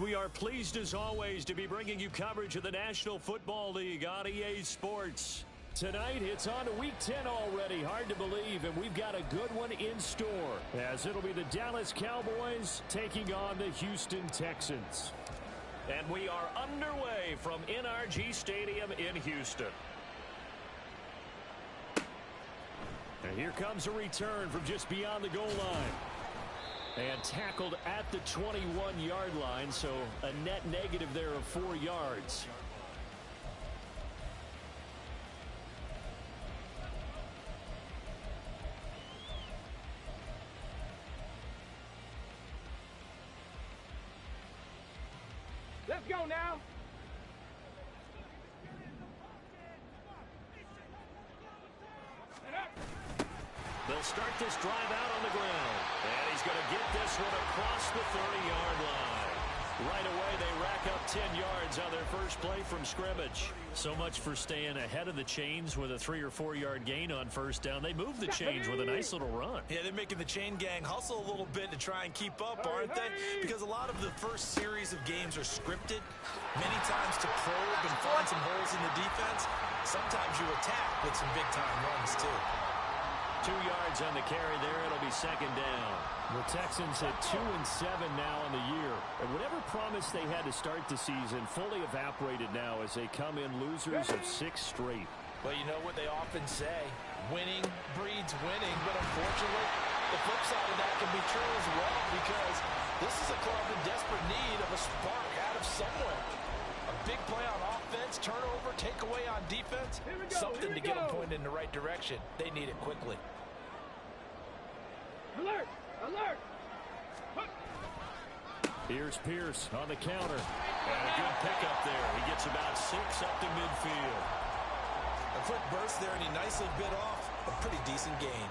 We are pleased as always to be bringing you coverage of the National Football League on EA Sports. Tonight, it's on to Week 10 already. Hard to believe, and we've got a good one in store, as it'll be the Dallas Cowboys taking on the Houston Texans. And we are underway from NRG Stadium in Houston. And here comes a return from just beyond the goal line. And tackled at the 21-yard line, so a net negative there of 4 yards. Let's go now. They'll start this drive out on the ground. And he's going to get this one across the 30-yard line. Right away, they rack up 10 yards on their first play from scrimmage. So much for staying ahead of the chains with a 3 or 4 yard gain on first down. They move the chains with a nice little run. Yeah, they're making the chain gang hustle a little bit to try and keep up, aren't they? Because a lot of the first series of games are scripted. Many times to probe and find some holes in the defense. Sometimes you attack with some big-time runs, too. 2 yards on the carry there. It'll be second down. The Texans at 2-7 now on the year. And whatever promise they had to start the season fully evaporated now as they come in losers of 6 straight. Well, you know what they often say, winning breeds winning, but unfortunately, the flip side of that can be true as well, because this is a club in desperate need of a spark out of somewhere. A big play on offense, turnover, takeaway on defense, something to get them pointed in the right direction. They need it quickly. Alert! Alert! Here's Pierce on the counter. And a good pickup there. He gets about 6 up to midfield. A quick burst there, and he nicely bit off a pretty decent gain.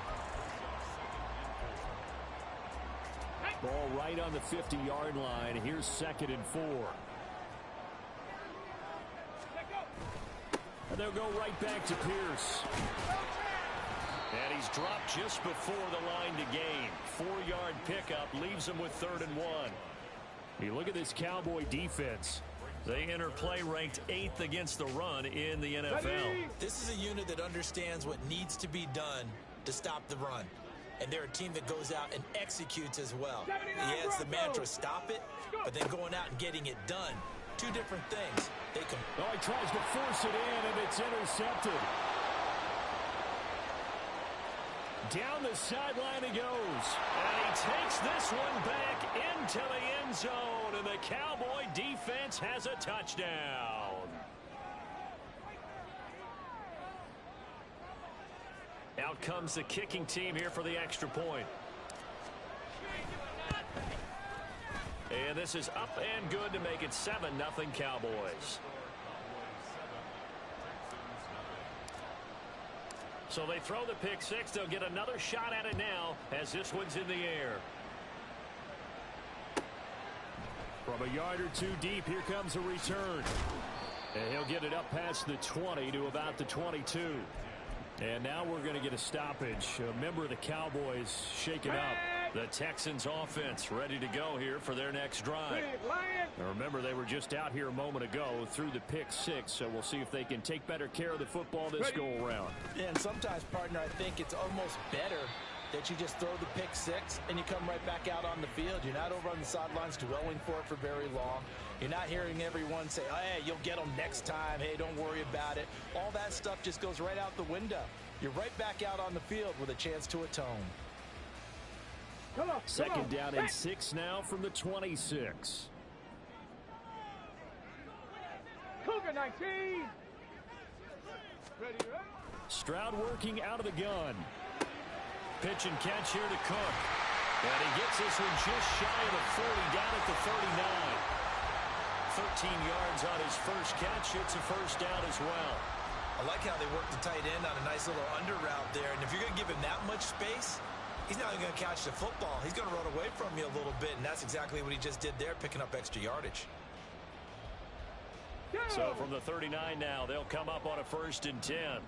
Ball right on the 50-yard line. Here's 2nd and 4. And they'll go right back to Pierce. And he's dropped just before the line to gain. 4-yard pickup leaves him with 3rd and 1. You look at this Cowboy defense. They enter play ranked 8th against the run in the NFL. This is a unit that understands what needs to be done to stop the run. And they're a team that goes out and executes as well. Yeah, it's the mantra, stop it, but then going out and getting it done. 2 different things. They can. Oh, he tries to force it in, and it's intercepted. Down the sideline he goes. And he takes this one back into the end zone, and the Cowboy defense has a touchdown. Out comes the kicking team here for the extra point. And this is up and good to make it 7-0 Cowboys. So they throw the pick 6. They'll get another shot at it now as this one's in the air. From a yard or 2 deep, here comes a return. And he'll get it up past the 20 to about the 22. And now we're going to get a stoppage. A member of the Cowboys shaken up. The Texans offense ready to go here for their next drive. Now remember, they were just out here a moment ago through the pick 6, so we'll see if they can take better care of the football this go-around. Yeah, and sometimes, partner, I think it's almost better that you just throw the pick 6 and you come right back out on the field. You're not over on the sidelines dwelling for it for very long. You're not hearing everyone say, oh, hey, you'll get them next time. Hey, don't worry about it. All that stuff just goes right out the window. You're right back out on the field with a chance to atone. Second down and 6 now from the 26. Cougar 19. Ready. Stroud working out of the gun. Pitch and catch here to Cook. And he gets this one just shy of the 40, down at the 39. 13 yards on his first catch. It's a first down as well. I like how they work the tight end on a nice little under route there. And if you're going to give him that much space, he's not even going to catch the football. He's going to run away from you a little bit, and that's exactly what he just did there, picking up extra yardage. So from the 39 now, they'll come up on a 1st and 10.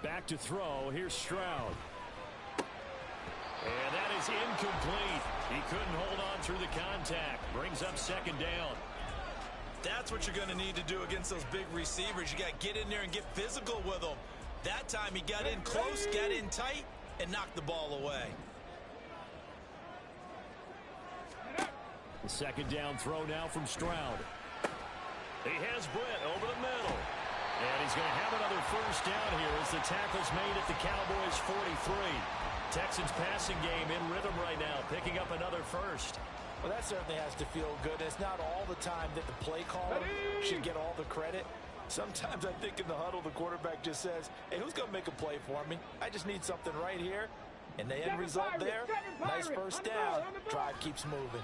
Back to throw. Here's Stroud. And that is incomplete. He couldn't hold on through the contact. Brings up second down. That's what you're going to need to do against those big receivers. You got to get in there and get physical with them. That time he got in close, got in tight, and knocked the ball away. The second down throw now from Stroud. He has Britt over the middle. And he's going to have another first down here as the tackle's made at the Cowboys' 43. Texans passing game in rhythm right now, picking up another first. Well, that certainly has to feel good. It's not all the time that the play caller should get all the credit. Sometimes I think in the huddle, the quarterback just says, hey, who's going to make a play for me? I just need something right here. And the end result there, nice first down. Drive keeps moving.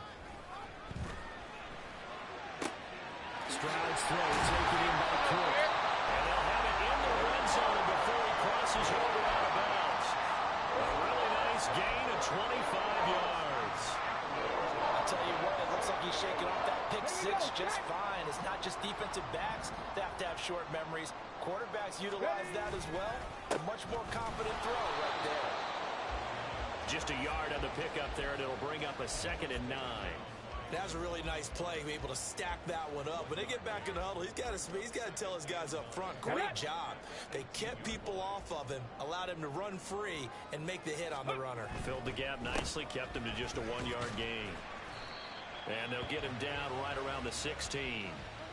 Stroud's throw taken in by Cook. And they'll have it in the red zone before he crosses over out of bounds. A really nice gain of 25 yards. I'll tell you what, it looks like he's shaking off that pick six just fine. It's not just defensive backs that have to have short memories. Quarterbacks utilize that as well. A much more confident throw right there. Just a yard on the pickup there, and it'll bring up a 2nd and 9. That was a really nice play, be able to stack that one up. When they get back in the huddle, he's got to tell his guys up front, great job. They kept people off of him, allowed him to run free, and make the hit on the runner. Filled the gap nicely, kept him to just a 1-yard gain. And they'll get him down right around the 16.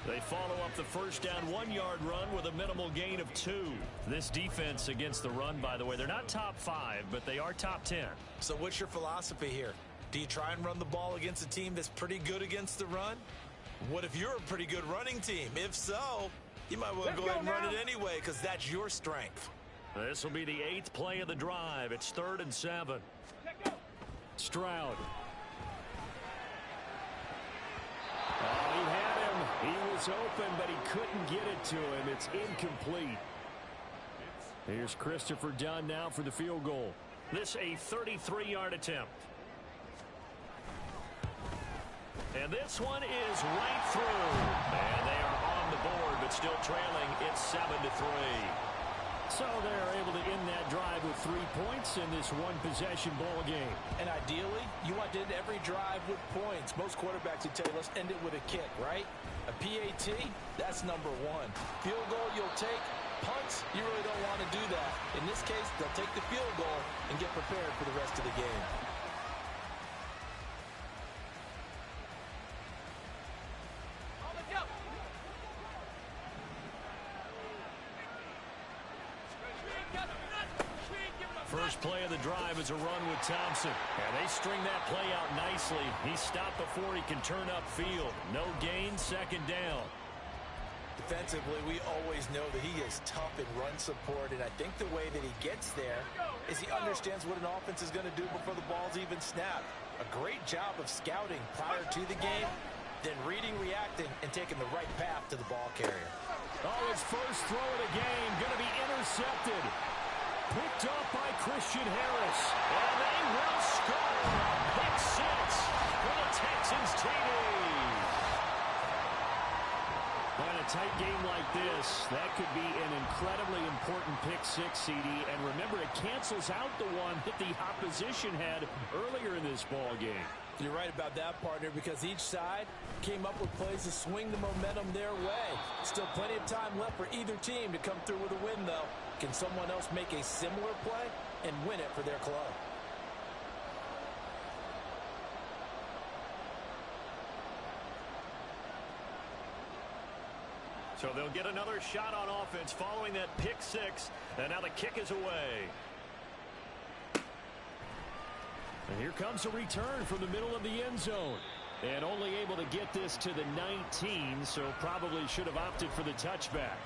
They follow up the first down 1-yard run with a minimal gain of 2. This defense against the run, by the way, they're not top 5, but they are top 10. So what's your philosophy here? Do you try and run the ball against a team that's pretty good against the run? What if you're a pretty good running team? If so, you might want to go ahead and run it anyway because that's your strength. This will be the 8th play of the drive. It's 3rd and 7. Stroud. Oh, he had him. He was open, but he couldn't get it to him. It's incomplete. Here's Christopher Dunn now for the field goal. This a 33-yard attempt. And this one is right through. And they are on the board, but still trailing. It's 7-3. So they're able to end that drive with 3 points in this one-possession ball game. And ideally, you want to end every drive with points. Most quarterbacks would tell you, let's end it with a kick, right? A PAT, that's number 1. Field goal, you'll take. Punts, you really don't want to do that. In this case, they'll take the field goal and get prepared for the rest of the game. First play of the drive is a run with Thompson. And they string that play out nicely. He stopped before he can turn upfield. No gain, 2nd down. Defensively, we always know that he is tough in run support, and I think the way that he gets there is he understands what an offense is going to do before the ball's even snapped. A great job of scouting prior to the game, then reading, reacting, and taking the right path to the ball carrier. Oh, his first throw of the game going to be intercepted. Picked up by Christian Harris. And they will score. Pick 6 for the Texans TD. In a tight game like this, that could be an incredibly important pick 6, CD. And remember, it cancels out the one that the opposition had earlier in this ball game. You're right about that, partner, because each side came up with plays to swing the momentum their way. Still plenty of time left for either team to come through with a win, though. Can someone else make a similar play and win it for their club? So they'll get another shot on offense following that pick 6. And now the kick is away. And here comes a return from the middle of the end zone. And only able to get this to the 19, so probably should have opted for the touchback.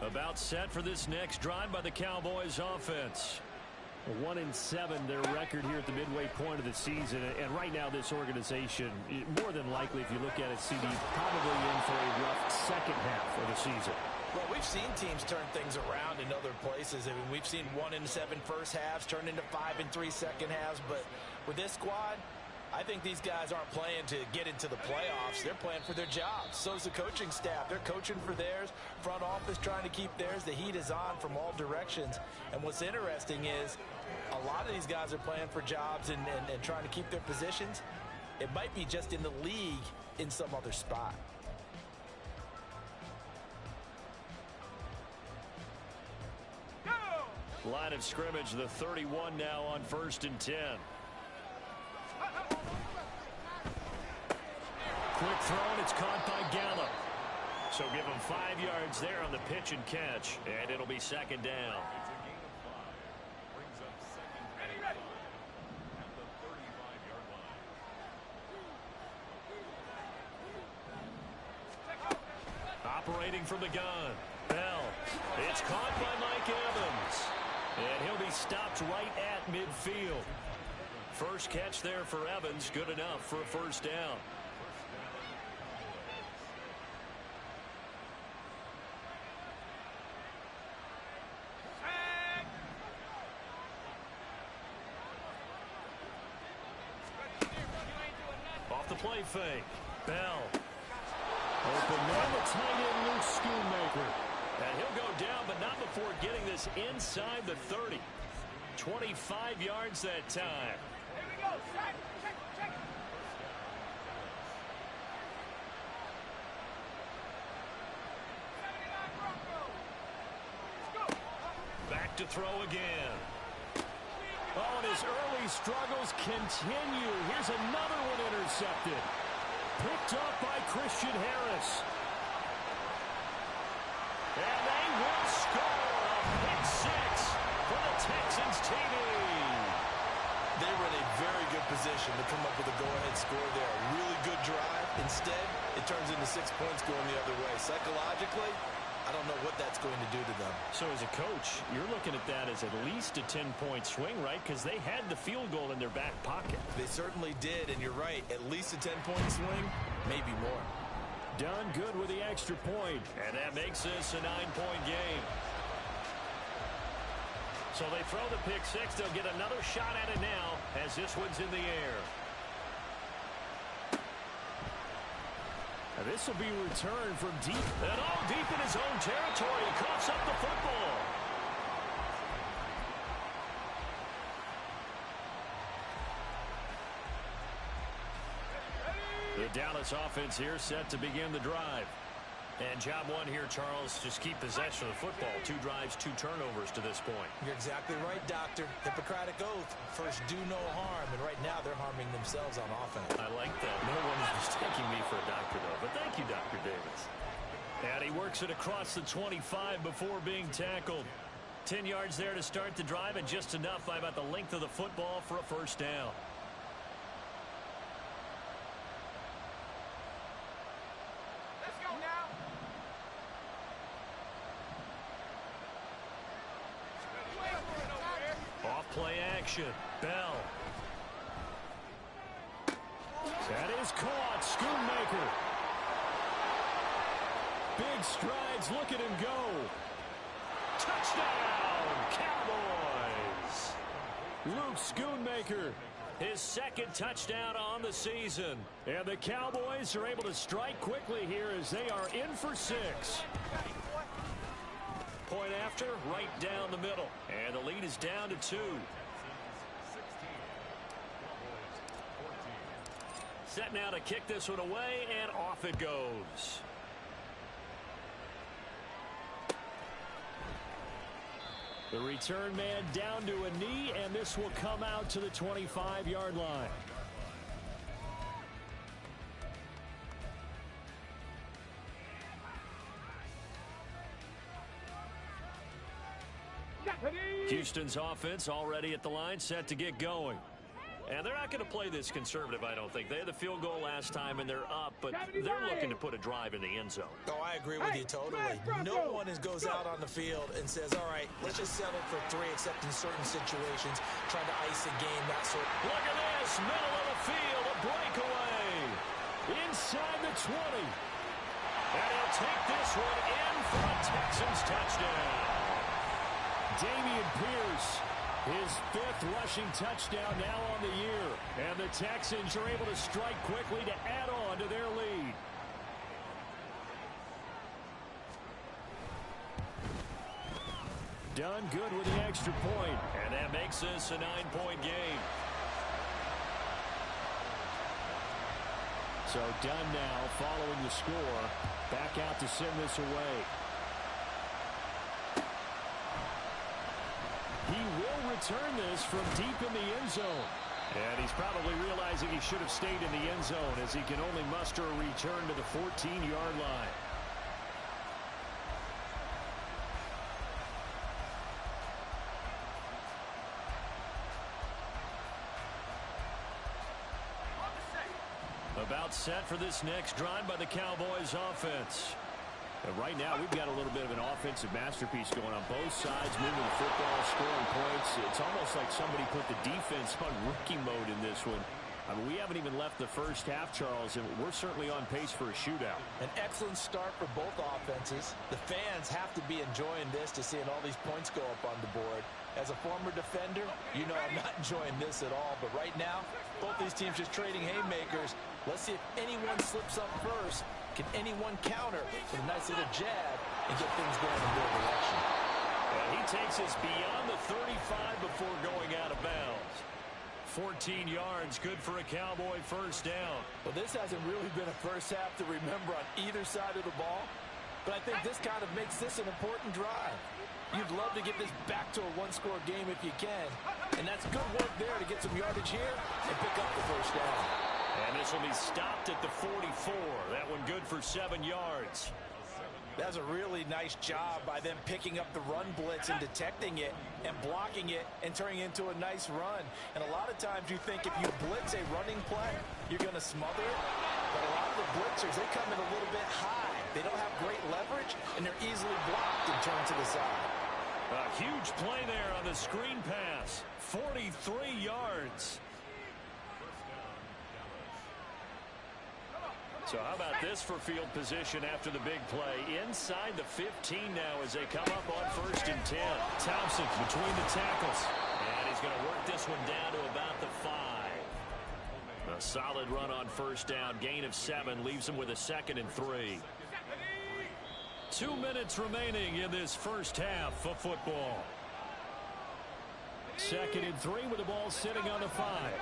About set for this next drive by the Cowboys offense. 1-7 their record here at the midway point of the season. And right now this organization, more than likely if you look at it, CD, probably in for a rough second half of the season. Well, we've seen teams turn things around in other places. I mean, we've seen 1-7 first halves turn into 5-3 second halves. But with this squad, I think these guys aren't playing to get into the playoffs. They're playing for their jobs. So's the coaching staff. They're coaching for theirs. Front office trying to keep theirs. The heat is on from all directions. And what's interesting is a lot of these guys are playing for jobs and trying to keep their positions. It might be just in the league in some other spot. Line of scrimmage, the 31 now on 1st and 10. Quick throw, and it's caught by Gallup. So give him 5 yards there on the pitch and catch, and it'll be 2nd down. Operating from the gun, Bell. It's caught by Mike Evans. And he'll be stopped right at midfield. First catch there for Evans, good enough for a 1st down. Off the play fake, Bell. Open man, the tight end, Luke Schoonmaker. And he'll go down, but not before getting this inside the 30. 25 yards that time. Here we go. Check. Back to throw again. Oh, and his early struggles continue. Here's another one intercepted. Picked up by Christian Harris. And they will score a pick 6 for the Texans TV. They were in a very good position to come up with a go-ahead score there. A really good drive. Instead, it turns into 6 points going the other way. Psychologically, I don't know what that's going to do to them. So as a coach, you're looking at that as at least a 10-point swing, right? Because they had the field goal in their back pocket. They certainly did, and you're right. At least a 10-point swing, maybe more. Done good with the extra point, and that makes this a 9-point game. So they throw the pick 6. They'll get another shot at it now as this one's in the air. And this will be returned from deep, and all deep in his own territory. He coughs up the football. The Dallas offense here set to begin the drive. And job one here, Charles, just keep possession of the football. 2 drives, 2 turnovers to this point. You're exactly right, Doctor. Hippocratic oath. First, do no harm. And right now, they're harming themselves on offense. I like that. No one is mistaking me for a doctor, though. But thank you, Dr. Davis. And he works it across the 25 before being tackled. 10 yards there to start the drive, and just enough by about the length of the football for a 1st down. Play action. Bell. That is caught. Schoonmaker. Big strides. Look at him go. Touchdown, Cowboys. Luke Schoonmaker. His 2nd touchdown on the season. And the Cowboys are able to strike quickly here as they are in for 6. Point after, right down the middle. And the lead is down to 2. Set now to kick this one away, and off it goes. The return man down to a knee, and this will come out to the 25-yard line. Houston's offense already at the line, set to get going. And they're not going to play this conservative, I don't think. They had the field goal last time, and they're up, but they're looking to put a drive in the end zone. Oh, I agree with you totally. No one goes out on the field and says, all right, let's just settle for 3, except in certain situations, trying to ice a game, that sort. Look at this, middle of the field, a breakaway. Inside the 20. And he'll take this one in for a Texans touchdown. Dameon Pierce, his 5th rushing touchdown now on the year. And the Texans are able to strike quickly to add on to their lead. Done good with the extra point. And that makes this a 9-point game. So Dunn now following the score. Back out to send this away. He will return this from deep in the end zone. And he's probably realizing he should have stayed in the end zone as he can only muster a return to the 14-yard line. About set for this next drive by the Cowboys offense. And right now, we've got a little bit of an offensive masterpiece going on both sides, moving the football, scoring points. It's almost like somebody put the defense on rookie mode in this one. I mean, we haven't even left the first half, Charles, and we're certainly on pace for a shootout. An excellent start for both offenses. The fans have to be enjoying this to seeing all these points go up on the board. As a former defender, you know I'm not enjoying this at all. But right now, both these teams just trading haymakers. Let's see if anyone slips up first. Can anyone counter with a nice little jab and get things going in their direction? And he takes us beyond the 35 before going out of bounds. 14 yards, good for a Cowboy first down. Well, this hasn't really been a first half to remember on either side of the ball. But I think this kind of makes this an important drive. You'd love to get this back to a one-score game if you can. And that's good work there to get some yardage here and pick up the first down. And this will be stopped at the 44. That one good for 7 yards. That's a really nice job by them picking up the run blitz and detecting it and blocking it and turning it into a nice run. And a lot of times you think if you blitz a running play, you're going to smother it. But a lot of the blitzers, they come in a little bit high. They don't have great leverage, and they're easily blocked and turned to the side. A huge play there on the screen pass. 43 yards. So how about this for field position after the big play? Inside the 15 now as they come up on 1st and 10. Thompson between the tackles. And he's going to work this one down to about the 5. A solid run on first down. Gain of 7 leaves him with a 2nd and 3. 2 minutes remaining in this first half of football. 2nd and 3 with the ball sitting on the 5.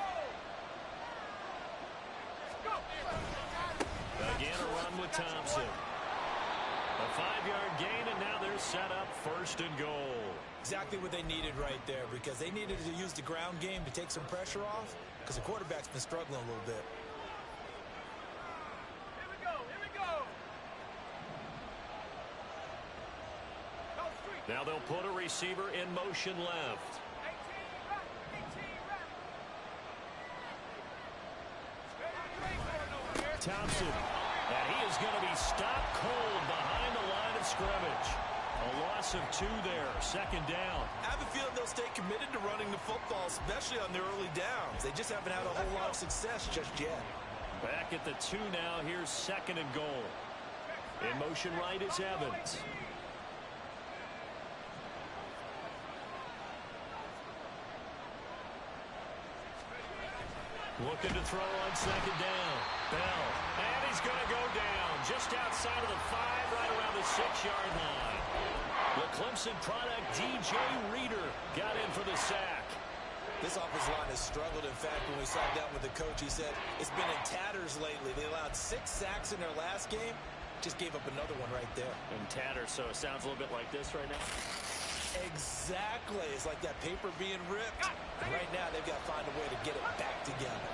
Again, a run with Thompson. A 5-yard gain, and now they're set up 1st and goal. Exactly what they needed right there, because they needed to use the ground game to take some pressure off, because the quarterback's been struggling a little bit. Here we go. Now they'll put a receiver in motion left. 18 right. Thompson. And he is going to be stopped cold behind the line of scrimmage. A loss of 2 there. 2nd down. I have a feeling they'll stay committed to running the football, especially on their early downs. They just haven't had a whole lot of success just yet. Back at the 2 now. Here's 2nd and goal. In motion right is Evans. Looking to throw on 2nd down. Bell. And he's going to go down just outside of the 5, right around the 6-yard line. The Clemson product, DJ Reader, got in for the sack. This offensive line has struggled. In fact, when we sat down with the coach, he said it's been in tatters lately. They allowed 6 sacks in their last game. Just gave up another one right there. In tatters, so it sounds a little bit like this right now. Exactly. It's like that paper being ripped. And right now, they've got to find a way to get it back together.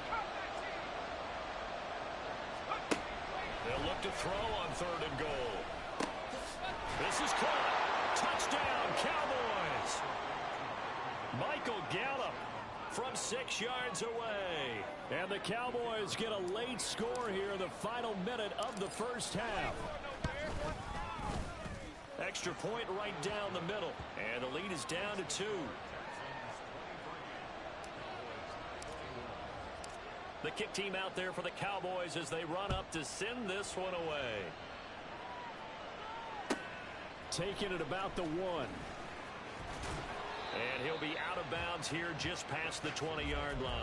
They'll look to throw on 3rd and goal. This is caught. Touchdown, Cowboys. Michael Gallup from 6 yards away. And the Cowboys get a late score here in the final minute of the first half. Extra point right down the middle. And the lead is down to 2. The kick team out there for the Cowboys as they run up to send this one away. taking it about the 1. And he'll be out of bounds here just past the 20-yard line.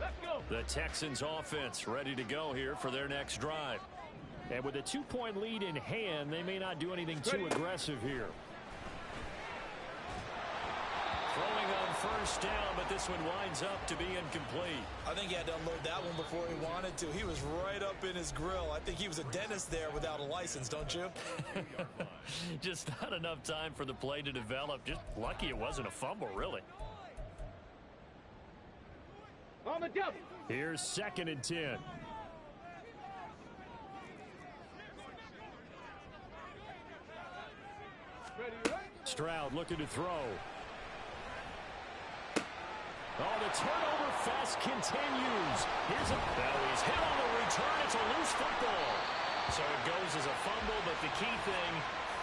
Let's go. The Texans offense ready to go here for their next drive. And with a 2-point lead in hand, they may not do anything too aggressive here. Throwing on first down, but this one winds up to be incomplete. I think he had to unload that one before he wanted to. He was right up in his grill. I think he was a dentist there without a license, don't you? Just not enough time for the play to develop. Just lucky it wasn't a fumble, really. On the double. Here's 2nd and 10. Stroud looking to throw. Oh, the turnover fest continues. Here's a he's hit on the return. It's a loose football. So it goes as a fumble, but the key thing,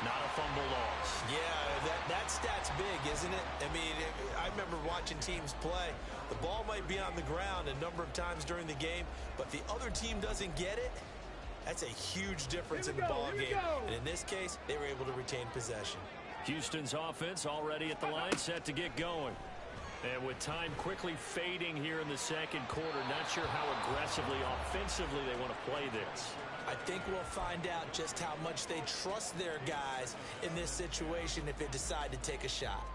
not a fumble loss. Yeah, that stat's big, isn't it? I mean, I remember watching teams play. The ball might be on the ground a number of times during the game, but the other team doesn't get it. That's a huge difference in the ball game. And in this case, they were able to retain possession. Houston's offense already at the line, set to get going. And with time quickly fading here in the second quarter, not sure how aggressively, offensively they want to play this. I think we'll find out just how much they trust their guys in this situation if they decide to take a shot.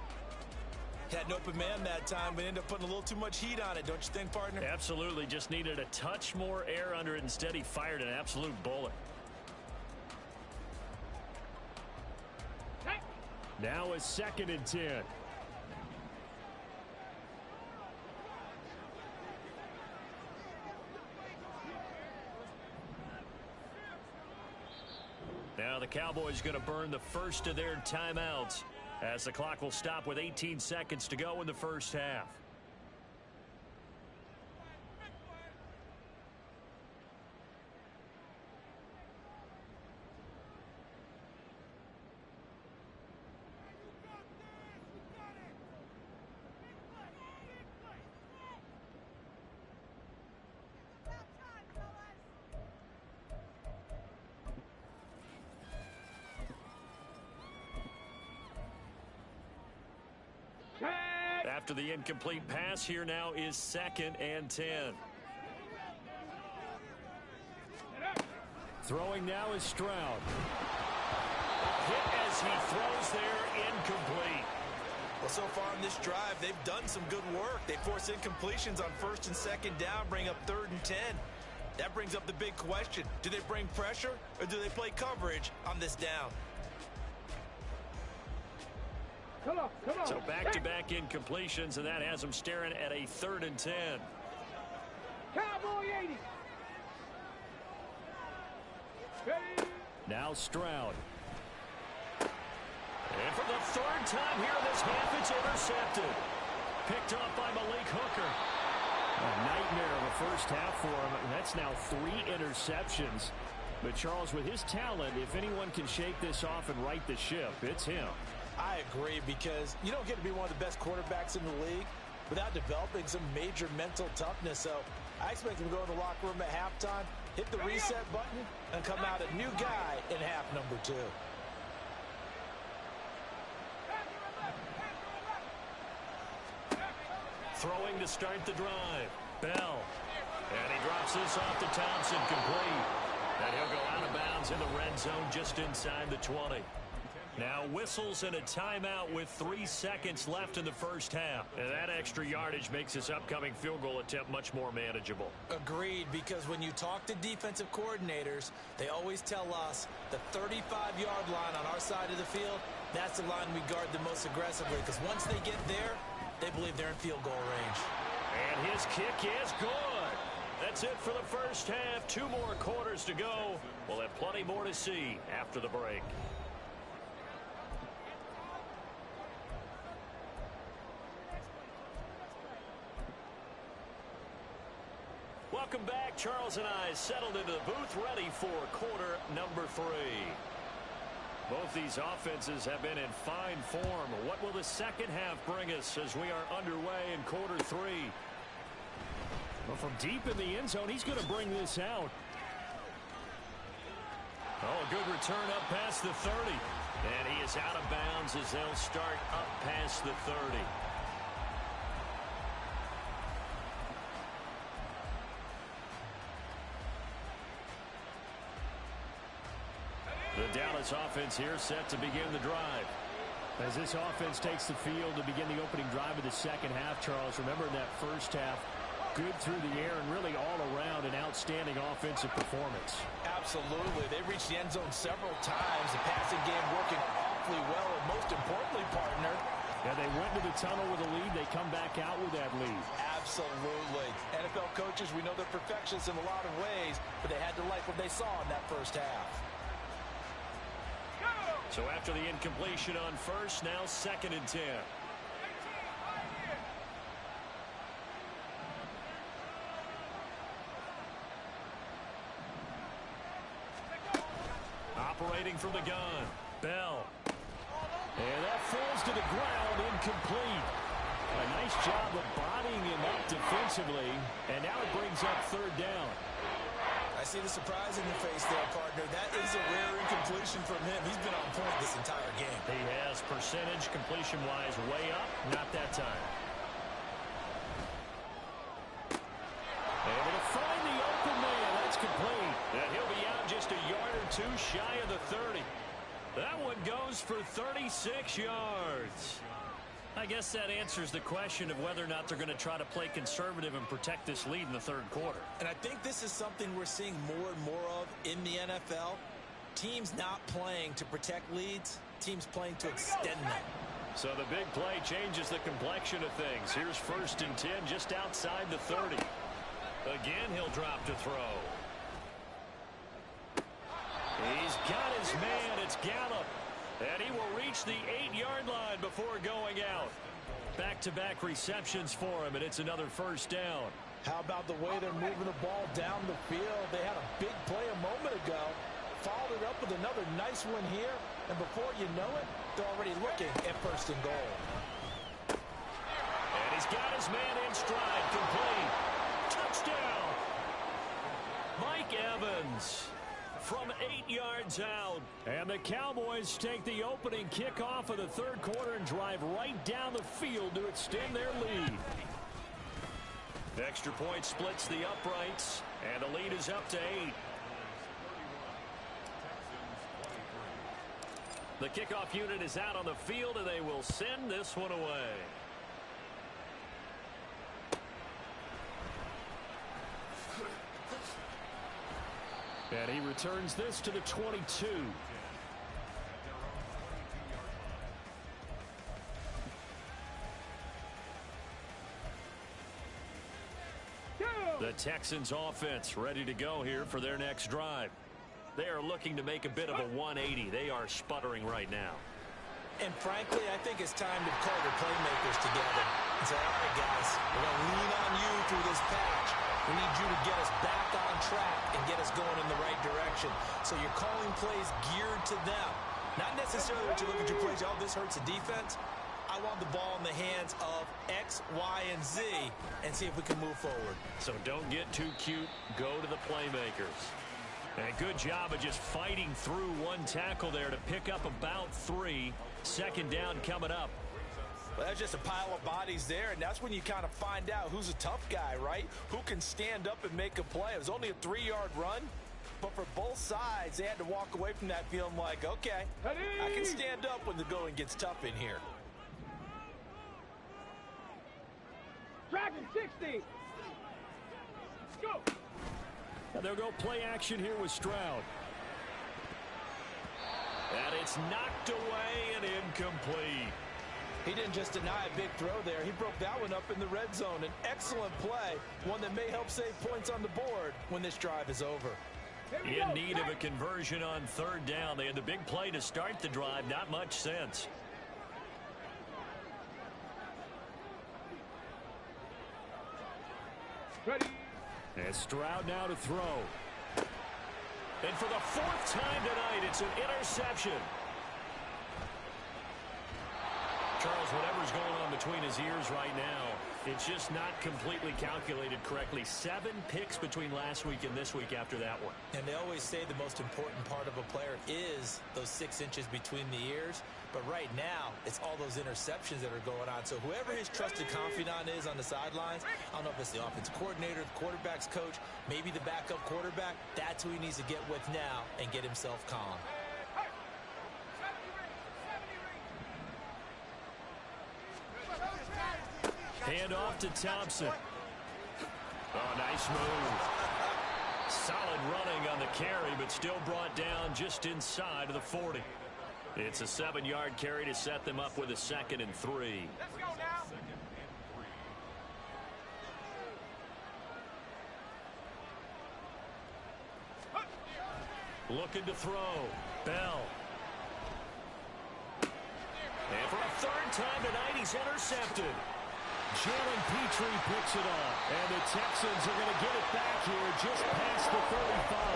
Had an open man that time, but ended up putting a little too much heat on it, don't you think, partner? Absolutely. Just needed a touch more air under it. Instead, he fired an absolute bullet. Now is 2nd and 10. Now the Cowboys going to burn the first of their timeouts as the clock will stop with 18 seconds to go in the first half. After the incomplete pass, here now is 2nd and 10. Throwing now is Stroud. Hit as he throws there, incomplete. Well, so far on this drive, they've done some good work. They force incompletions on 1st and 2nd down, bring up 3rd and 10. That brings up the big question. Do they bring pressure or do they play coverage on this down? Come on. So back-to-back incompletions, and that has them staring at a 3rd and 10. Cowboy 80. Ready. Now Stroud. And for the 3rd time here in this half, it's intercepted. Picked off by Malik Hooker. A nightmare of a first half for him. That's now 3 interceptions. But Charles, with his talent, if anyone can shake this off and right the ship, it's him. I agree, because you don't get to be one of the best quarterbacks in the league without developing some major mental toughness. So I expect him to go in the locker room at halftime, hit the reset button, and come out a new guy in half number 2. Throwing to start the drive. Bell. And he drops this off to Thompson, complete. And he'll go out of bounds in the red zone just inside the 20. Now whistles and a timeout with 3 seconds left in the first half. And that extra yardage makes this upcoming field goal attempt much more manageable. Agreed, because when you talk to defensive coordinators, they always tell us the 35-yard line on our side of the field, that's the line we guard the most aggressively, because once they get there, they believe they're in field goal range. And his kick is good. That's it for the first half. 2 more quarters to go. We'll have plenty more to see after the break. Welcome back. Charles and I settled into the booth, ready for quarter number 3. Both these offenses have been in fine form. What will the second half bring us as we are underway in quarter 3? Well, from deep in the end zone, he's going to bring this out. Oh, a good return up past the 30. And he is out of bounds as they'll start up past the 30. The Dallas offense here set to begin the drive. As this offense takes the field to begin the opening drive of the second half, Charles, remember in that first half, good through the air and really all around an outstanding offensive performance. Absolutely. They reached the end zone several times. The passing game working awfully well, and most importantly, partner, yeah, they went to the tunnel with a lead. They come back out with that lead. Absolutely. NFL coaches, we know they're perfectionists in a lot of ways, but they had to like what they saw in that first half. So after the incompletion on first, now 2nd and 10. Operating from the gun, Bell. And that falls to the ground, incomplete. A nice job of bodying him up defensively, and now it brings up 3rd down. I see the surprise in your face there, partner. That is a rare incompletion from him. He's been on point this entire game. He has percentage completion-wise way up, not that time. Able to find the open man. That's complete. And he'll be out just a yard or two shy of the 30. That one goes for 36 yards. I guess that answers the question of whether or not they're going to try to play conservative and protect this lead in the 3rd quarter. And I think this is something we're seeing more and more of in the NFL. Teams not playing to protect leads, teams playing to extend them. So the big play changes the complexion of things. Here's 1st and 10 just outside the 30. Again, he'll drop to throw. He's got his man. It's Gallup. And he will reach the 8-yard line before going out. Back-to-back receptions for him, and it's another 1st down. How about the way they're moving the ball down the field? They had a big play a moment ago. Followed it up with another nice one here. And before you know it, they're already looking at 1st and goal. And he's got his man in stride. Complete. Touchdown. Mike Evans from 8 yards out. And the Cowboys take the opening kickoff of the 3rd quarter and drive right down the field to extend their lead. The extra point splits the uprights, and the lead is up to 8. The kickoff unit is out on the field, and they will send this one away. And he returns this to the 22. The Texans offense ready to go here for their next drive. They are looking to make a bit of a 180. They are sputtering right now. And frankly, I think it's time to call your playmakers together and say, all right, guys, we're going to lean on you through this patch. We need you to get us back on track and get us going in the right direction. So you're calling plays geared to them. Not necessarily what you look at your plays, oh, this hurts the defense. I want the ball in the hands of X, Y, and Z and see if we can move forward. So don't get too cute. Go to the playmakers. And a good job of just fighting through one tackle there to pick up about 3. 2nd down coming up. Well, that's just a pile of bodies there, and that's when you kind of find out who's a tough guy, right? Who can stand up and make a play. It was only a 3-yard run, but for both sides, they had to walk away from that feeling like, okay, I can stand up when the going gets tough in here. Dragon 60. Go. And they'll go play action here with Stroud. And it's knocked away and incomplete. He didn't just deny a big throw there. He broke that one up in the red zone. An excellent play, one that may help save points on the board when this drive is over. In need of a conversion on 3rd down. They had the big play to start the drive. Not much sense. Ready. And Stroud now to throw. And for the 4th time tonight, it's an interception. Charles, whatever's going on between his ears right now, it's just not completely calculated correctly. 7 picks between last week and this week after that one. And they always say the most important part of a player is those 6 inches between the ears. But right now, it's all those interceptions that are going on. So whoever his trusted confidant is on the sidelines, I don't know if it's the offensive coordinator, the quarterback's coach, maybe the backup quarterback, that's who he needs to get with now and get himself calm. Hand off to Thompson. Oh, nice move. Solid running on the carry, but still brought down just inside of the 40. It's a 7-yard carry to set them up with a 2nd and 3. Let's go now. Looking to throw. Bell. And for a 3rd time tonight, he's intercepted. Jalen Petrie picks it up. And the Texans are going to get it back here just past the 35.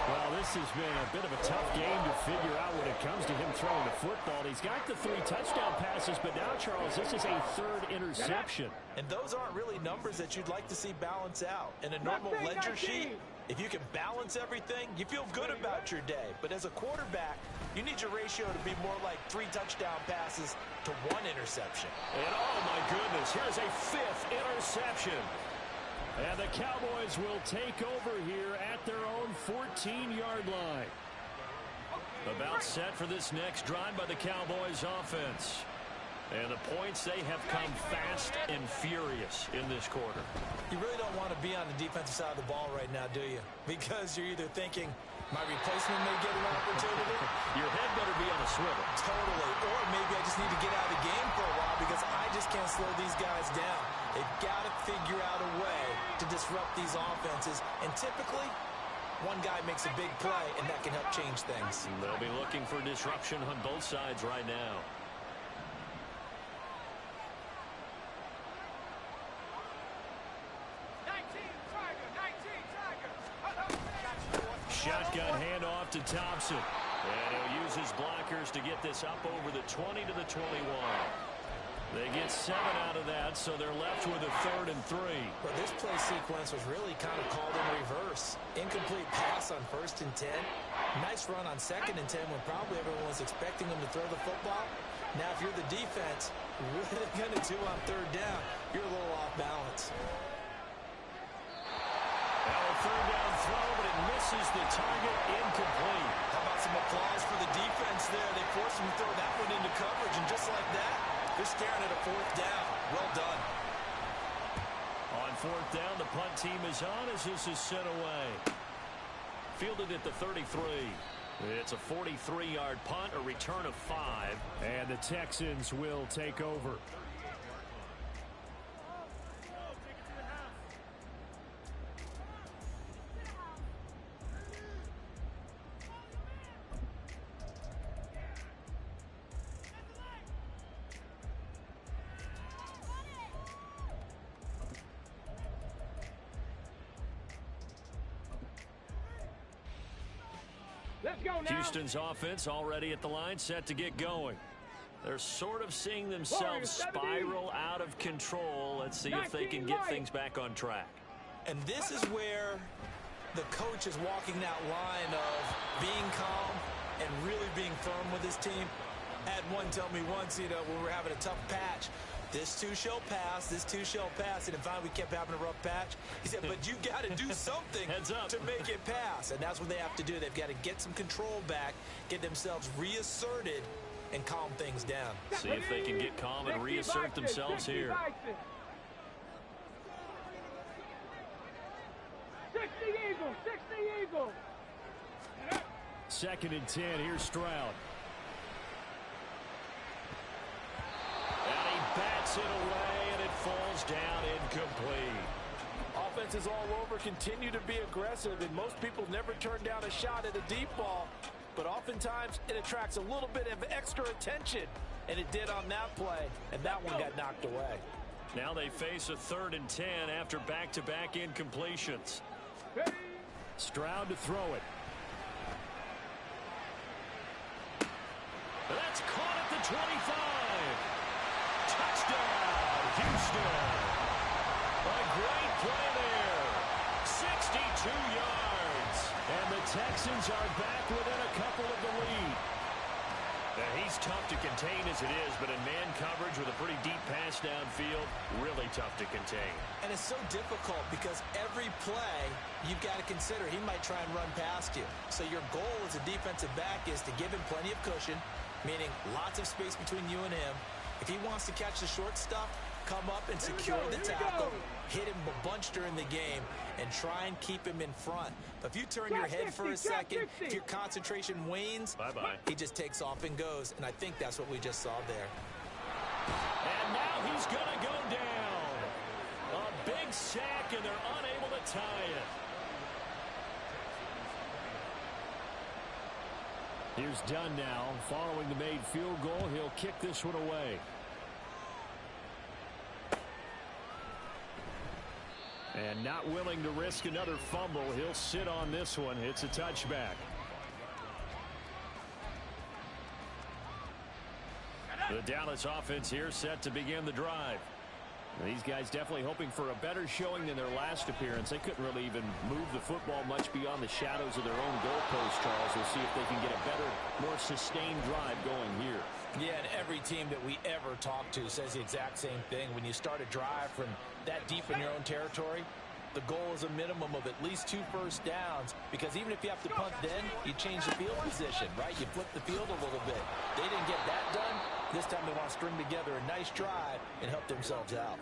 Well, this has been a bit of a tough game to figure out when it comes to him throwing the football. He's got the 3 touchdown passes, but now, Charles, this is a 3rd interception. And those aren't really numbers that you'd like to see balance out. In a normal ledger sheet, if you can balance everything, you feel good about your day. But as a quarterback, you need your ratio to be more like 3 touchdown passes to 1 interception. And, oh, my goodness, here's a 5th interception. And the Cowboys will take over here at their own 14-yard line. About set for this next drive by the Cowboys offense. And the points, they have come fast and furious in this quarter. You really don't want to be on the defensive side of the ball right now, do you? Because you're either thinking, my replacement may get an opportunity. Your head better be on a swivel. Totally. Or maybe I just need to get out of the game for a while because I just can't slow these guys down. They've got to figure out a way to disrupt these offenses. And typically, one guy makes a big play, and that can help change things. They'll be looking for disruption on both sides right now. Shotgun handoff to Thompson. And he'll use his blockers to get this up over the 20 to the 21. They get 7 out of that, so they're left with a 3rd and 3. But this play sequence was really kind of called in reverse. Incomplete pass on 1st and 10. Nice run on 2nd and 10 when probably everyone was expecting him to throw the football. Now, if you're the defense, what are they going to do on 3rd down? You're a little off balance. Now a 3rd down throw, but it misses the target, incomplete. How about some applause for the defense there? They forced him to throw that one into coverage, and just like that, they're staring at a 4th down. Well done. On 4th down, the punt team is on as this is sent away. Fielded at the 33. It's a 43-yard punt, a return of 5. And the Texans will take over. Let's go now. Houston's offense already at the line, set to get going. They're sort of seeing themselves spiral out of control. Let's see if they can get things back on track. And this is where the coach is walking that line of being calm and really being firm with his team. I had one tell me once, when we were having a tough patch, this too shall pass, this too shall pass. And finally we kept having a rough patch. He said, but you got to do something to make it pass. And that's what they have to do. They've got to get some control back, get themselves reasserted, and calm things down. See if they can get calm and reassert themselves here. 60 Eagles, 60 Eagles. 2nd and 10, here's Stroud. And he bats it away, and it falls down incomplete. Offenses all over continue to be aggressive, and most people never turn down a shot at a deep ball. But oftentimes, it attracts a little bit of extra attention, and it did on that play, and that one got knocked away. Now they face a 3rd and 10 after back-to-back incompletions. Stroud to throw it. That's caught at the 25. touchdown. A great play there. 62 yards. And the Texans are back within a couple of the lead. Now, he's tough to contain as it is, but in man coverage with a pretty deep pass downfield, really tough to contain. And it's so difficult because every play you've got to consider he might try and run past you. So your goal as a defensive back is to give him plenty of cushion, meaning lots of space between you and him. If he wants to catch the short stuff, come up and secure the tackle, hit him a bunch during the game, and try and keep him in front. But if you turn your head for a second, if your concentration wanes, he just takes off and goes. And I think that's what we just saw there. And now he's going to go down. A big sack, and they're unable to tie it. Here's Dunn now. Following the made field goal, he'll kick this one away. And not willing to risk another fumble, he'll sit on this one. It's a touchback. The Dallas offense here set to begin the drive. These guys definitely hoping for a better showing than their last appearance. They couldn't really even move the football much beyond the shadows of their own goalpost, Charles. We'll see if they can get a better, more sustained drive going here. Yeah, and every team that we ever talk to says the exact same thing. When you start a drive from that deep in your own territory, the goal is a minimum of at least 2 first downs, because even if you have to punt then, you change the field position, right? You flip the field a little bit. They didn't get that done. This time they want to string together a nice drive and help themselves out.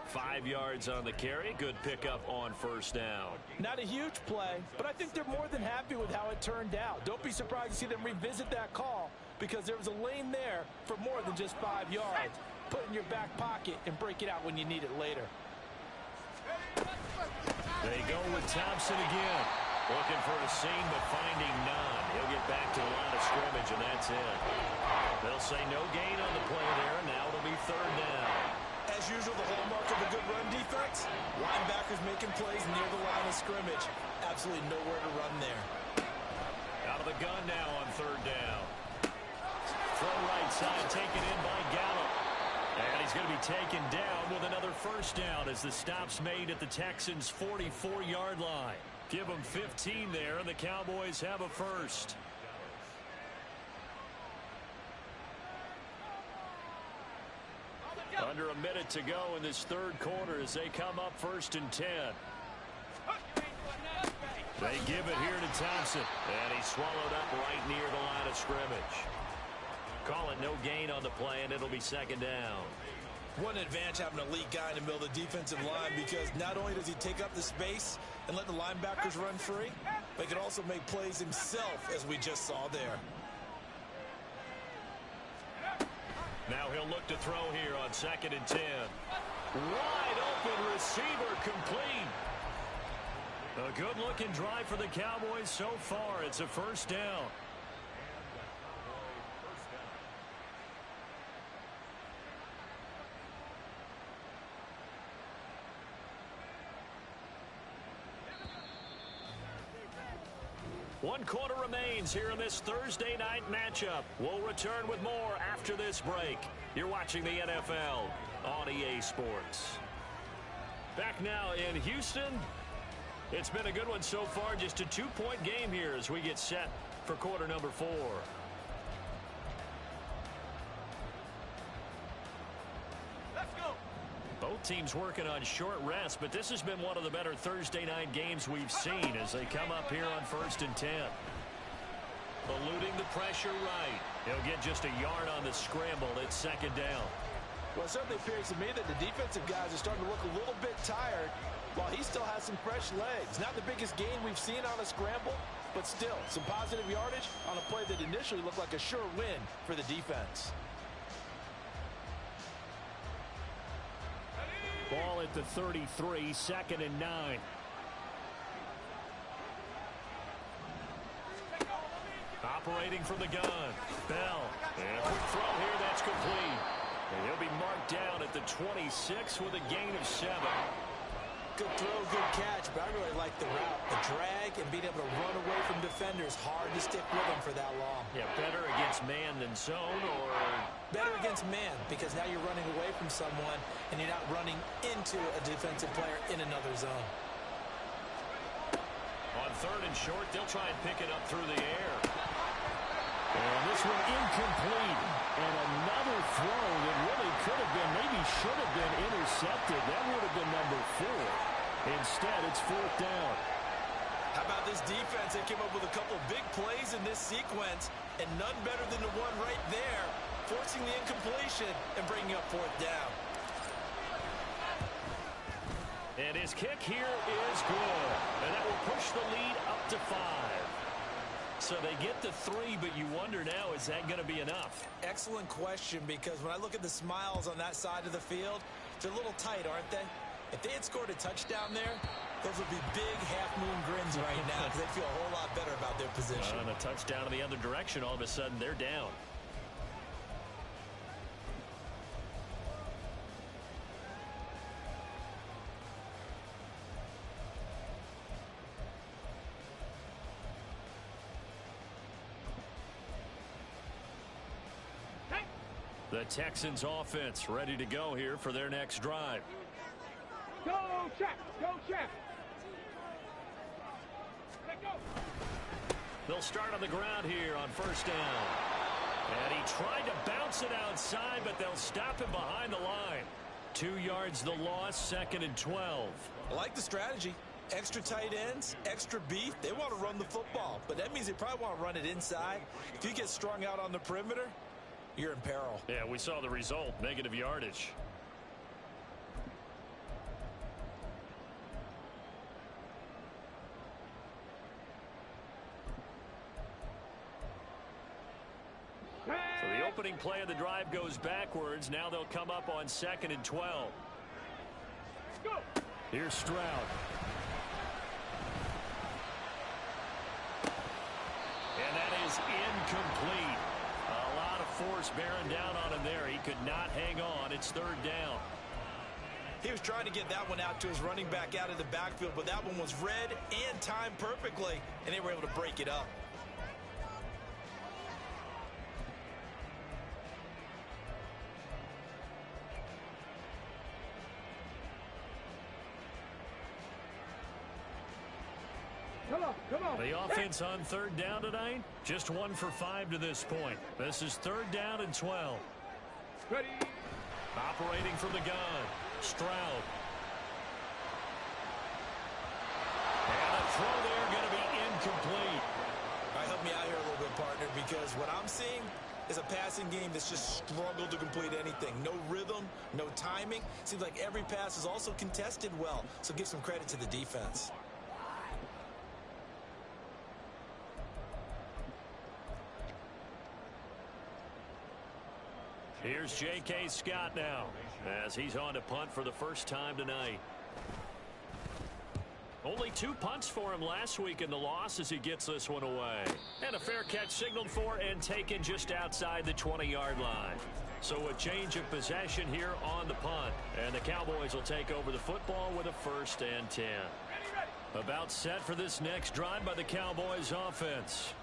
5 yards on the carry. Good pickup on first down. Not a huge play, but I think they're more than happy with how it turned out. Don't be surprised to see them revisit that call, because there was a lane there for more than just 5 yards. Put it in your back pocket and break it out when you need it later. They go with Thompson again. Looking for a seam, but finding none. He'll get back to the line of scrimmage, and that's it. They'll say no gain on the play there, and now it'll be third down. As usual, the hallmark of a good run defense, linebackers making plays near the line of scrimmage. Absolutely nowhere to run there. Out of the gun now on third down. Throw right side, taken in by Gallup. And he's going to be taken down with another first down as the stop's made at the Texans' 44-yard line. Give them 15 there, and the Cowboys have a first. Under a minute to go in this third quarter as they come up 1st and 10. They give it here to Thompson, and he's swallowed up right near the line of scrimmage. Call it no gain on the play, and it'll be second down. What an advantage having an elite guy in the middle of the defensive line, because not only does he take up the space and let the linebackers run free, but he can also make plays himself, as we just saw there. Now he'll look to throw here on 2nd and 10. Wide open receiver, complete. A good-looking drive for the Cowboys so far. It's a first down. One quarter remains here in this Thursday night matchup. We'll return with more after this break. You're watching the NFL on EA Sports. Back now in Houston. It's been a good one so far. Just a 2-point game here as we get set for quarter number 4. Both teams working on short rest, but this has been one of the better Thursday night games we've seen as they come up here on 1st and 10. Eluding the pressure right. He'll get just a yard on the scramble. It's second down. Well, it certainly appears to me that the defensive guys are starting to look a little bit tired while he still has some fresh legs. Not the biggest gain we've seen on a scramble, but still some positive yardage on a play that initially looked like a sure win for the defense. Ball at the 33, 2nd and 9. Operating from the gun. Bell. And a quick throw here, that's complete. And he'll be marked down at the 26 with a gain of 7. good throw, good catch, but I really like the route. The drag and being able to run away from defenders, hard to stick with them for that long. Yeah, better against man than zone, or better against man, because now you're running away from someone and you're not running into a defensive player in another zone. On third and short, they'll try and pick it up through the air. And this one incomplete. And another throw that really could have been, maybe should have been intercepted. That would have been number 4. Instead, it's 4th down. How about this defense? They came up with a couple big plays in this sequence, and none better than the one right there, forcing the incompletion and bringing up 4th down. And his kick here is good. And that will push the lead up to 5. So they get the 3, but you wonder now, is that going to be enough? Excellent question, because when I look at the smiles on that side of the field, they're a little tight, aren't they? If they had scored a touchdown there, those would be big half-moon grins right now, because they feel a whole lot better about their position. And a touchdown in the other direction, all of a sudden they're down. The Texans offense ready to go here for their next drive. Go, check. Go, check. Let go. They'll start on the ground here on first down. And he tried to bounce it outside, but they'll stop him behind the line. 2 yards the loss, 2nd and 12. I like the strategy. Extra tight ends, extra beef. They want to run the football, but that means they probably want to run it inside. If you get strung out on the perimeter, you're in peril. Yeah, we saw the result, negative yardage. So the opening play of the drive goes backwards. Now they'll come up on 2nd and 12. Go. Here's Stroud. And that is incomplete. A lot of force bearing down on him there. He could not hang on. It's 3rd down. He was trying to get that one out to his running back out of the backfield, but that one was read and timed perfectly, and they were able to break it up. Come on. The offense on 3rd down tonight, just 1 for 5 to this point. This is 3rd down and 12. Ready. Operating from the gun, Stroud. And a throw there going to be incomplete. All right, help me out here a little bit, partner, because what I'm seeing is a passing game that's just struggled to complete anything. No rhythm, no timing. Seems like every pass is also contested well, so give some credit to the defense. Here's J.K. Scott now, as he's on to punt for the first time tonight. Only 2 punts for him last week in the loss as he gets this one away. And a fair catch signaled for and taken just outside the 20-yard line. So a change of possession here on the punt. And the Cowboys will take over the football with a 1st and 10. About set for this next drive by the Cowboys offense.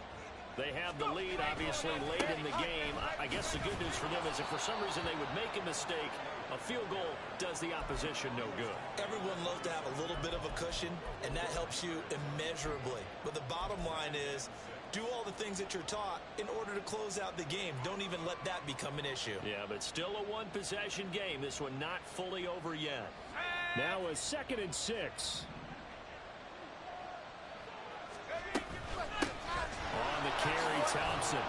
They have the lead, obviously, late in the game. I guess the good news for them is if for some reason they would make a mistake, a field goal does the opposition no good. Everyone loves to have a little bit of a cushion, and that helps you immeasurably. But the bottom line is, do all the things that you're taught in order to close out the game. Don't even let that become an issue. Yeah, but still a 1-possession game. This one not fully over yet. Now a 2nd and 6. On the carry, Thompson.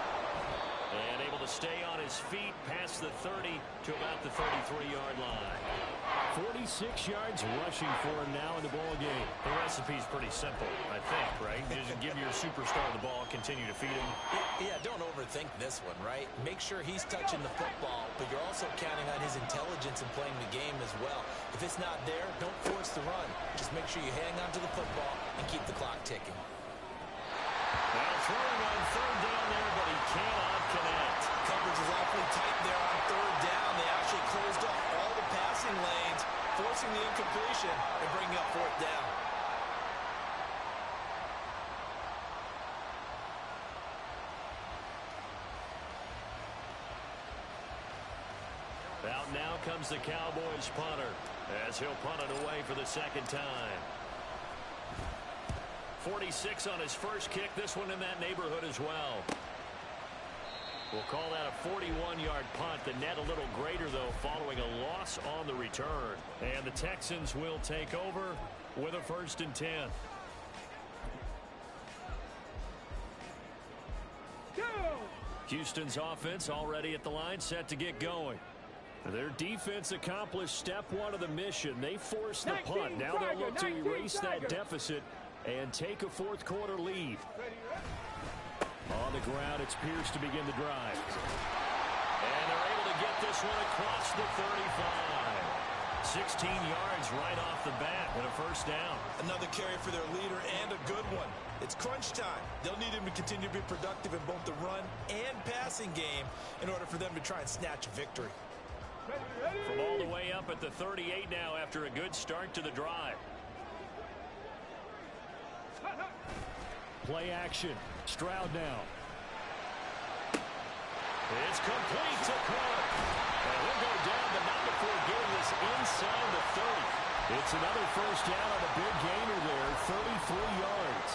And able to stay on his feet past the 30 to about the 33-yard line. 46 yards rushing for him now in the ball game. The recipe's pretty simple, I think, right? Just give your superstar the ball, continue to feed him. Yeah, don't overthink this one, right? Make sure he's touching the football, but you're also counting on his intelligence in playing the game as well. If it's not there, don't force the run. Just make sure you hang on to the football and keep the clock ticking. Well, throwing on 3rd down there, but he cannot connect. Coverage is awfully tight there on 3rd down. They actually closed off all the passing lanes, forcing the incompletion and bringing up fourth down. Out now comes the Cowboys punter as he'll punt it away for the second time. 46 on his first kick. This one in that neighborhood as well. We'll call that a 41-yard punt. The net a little greater, though, following a loss on the return. And the Texans will take over with a 1st and 10. Houston's offense already at the line, set to get going. Their defense accomplished step one of the mission. They forced the punt. Now they'll look to erase that deficit and take a fourth-quarter lead. On the ground, it's Pierce to begin the drive. And they're able to get this one across the 35. 16 yards right off the bat and a 1st down. Another carry for their leader and a good one. It's crunch time. They'll need him to continue to be productive in both the run and passing game in order for them to try and snatch a victory. From all the way up at the 38 now after a good start to the drive. Play action. Stroud now. It's complete to Clark. And he'll go down, but not before getting this inside the 30. It's another 1st down on a big gainer there, 33 yards.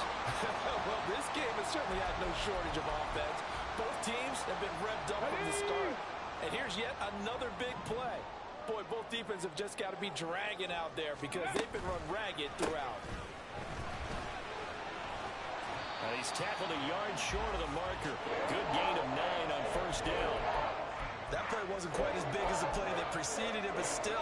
Well, this game has certainly had no shortage of offense. Both teams have been revved up from the start. And here's yet another big play. Boy, both defenses have just got to be dragging out there because they've been run ragged throughout. He's tackled a yard short of the marker. Good gain of 9 on 1st down. That play wasn't quite as big as the play that preceded it, but still,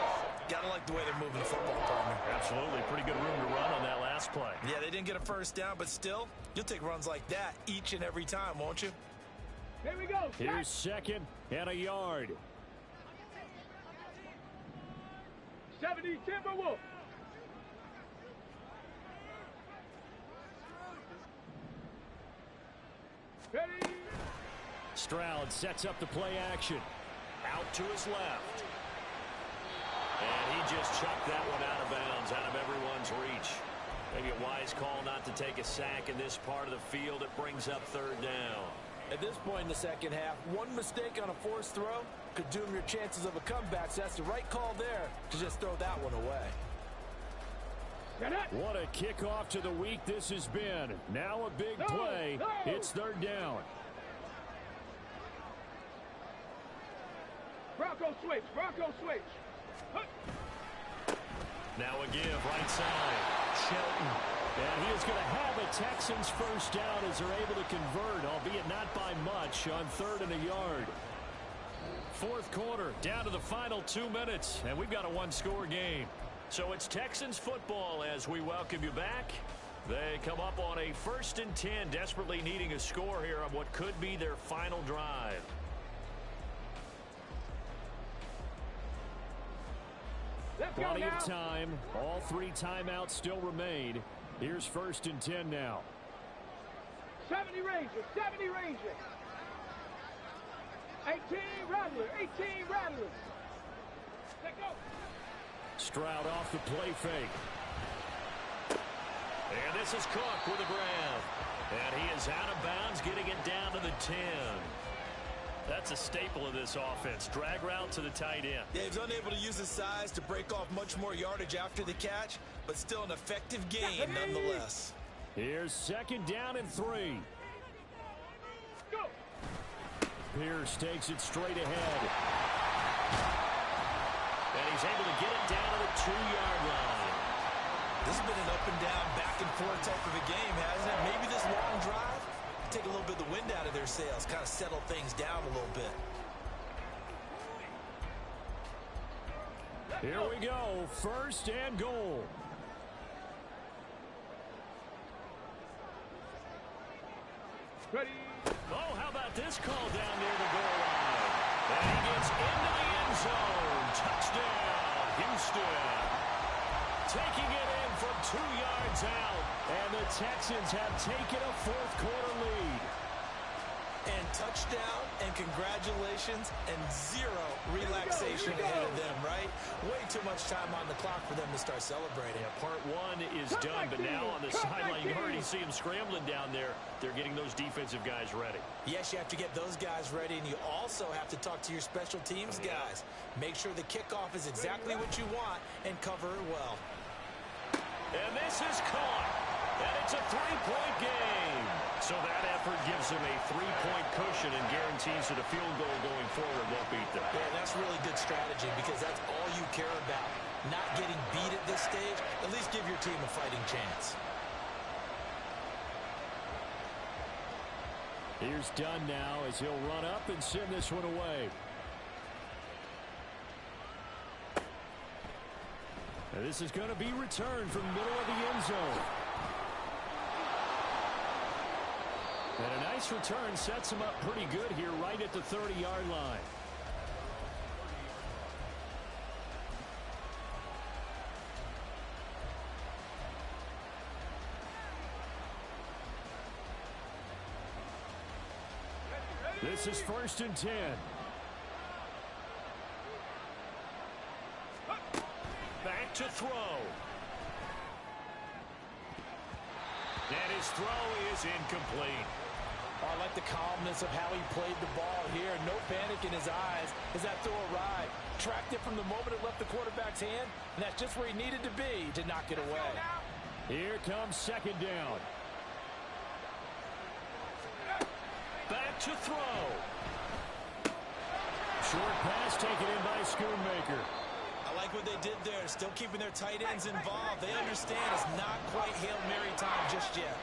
gotta like the way they're moving the football, partner. Absolutely. Pretty good room to run on that last play. Yeah, they didn't get a 1st down, but still, you'll take runs like that each and every time, won't you? Here we go. Here's 2nd and a yard. 70 Timberwolves. Ready. Stroud sets up the play action. Out to his left. And he just chucked that one out of bounds, out of everyone's reach. Maybe a wise call not to take a sack in this part of the field. It brings up 3rd down. At this point in the second half, one mistake on a forced throw could doom your chances of a comeback. So that's the right call there to just throw that one away. What a kickoff to the week this has been. Now a big play. It's 3rd down. Bronco switch. Bronco switch. Now a give right side. Shelton. And he is going to have a Texans 1st down as they're able to convert, albeit not by much, on 3rd and a yard. 4th quarter, down to the final 2 minutes, and we've got a 1-score game. So it's Texans football as we welcome you back. They come up on a 1st and 10, desperately needing a score here on what could be their final drive. Plenty of time. All 3 timeouts still remain. Here's 1st and 10 now. 70 Rangers. 70 Rangers. 18 Rattlers. 18 Rattlers. Let go. Stroud off the play fake. And this is Cook with a grab. And he is out of bounds, getting it down to the 10. That's a staple of this offense. Drag route to the tight end. Yeah, he's unable to use his size to break off much more yardage after the catch, but still an effective gain nonetheless. Here's 2nd down and 3. Go. Pierce takes it straight ahead. And he's able to get it down to the 2-yard line. This has been an up and down, back and forth type of a game, hasn't it? Maybe this long drive take a little bit of the wind out of their sails, kind of settle things down a little bit. Here we go, 1st and goal. Ready. Oh, how about this call down near the goal line? And he gets into the end zone. Touchdown, Houston. Taking it in from 2 yards out. And the Texans have taken a 4th quarter lead. And touchdown and congratulations and zero relaxation ahead of them, right? Way too much time on the clock for them to start celebrating. Yeah, part one is done, but now on the sideline, you already see them scrambling down there. They're getting those defensive guys ready. Yes, you have to get those guys ready, and you also have to talk to your special teams guys. Make sure the kickoff is exactly what you want and cover it well. And this is caught. And it's a three-point game. So that effort gives them a three-point cushion and guarantees that a field goal going forward won't beat them. Yeah, that's really good strategy because that's all you care about. Not getting beat at this stage. At least give your team a fighting chance. Here's Dunn now as he'll run up and send this one away. And this is going to be returned from the middle of the end zone. And a nice return sets him up pretty good here right at the 30-yard line. This is 1st and 10. Back to throw. And his throw is incomplete. I like the calmness of how he played the ball here. No panic in his eyes as that throw arrived. Tracked it from the moment it left the quarterback's hand, and that's just where he needed to be to knock it away. Here comes 2nd down. Back to throw. Short pass taken in by Schoonmaker. I like what they did there, still keeping their tight ends involved. They understand it's not quite Hail Mary time just yet.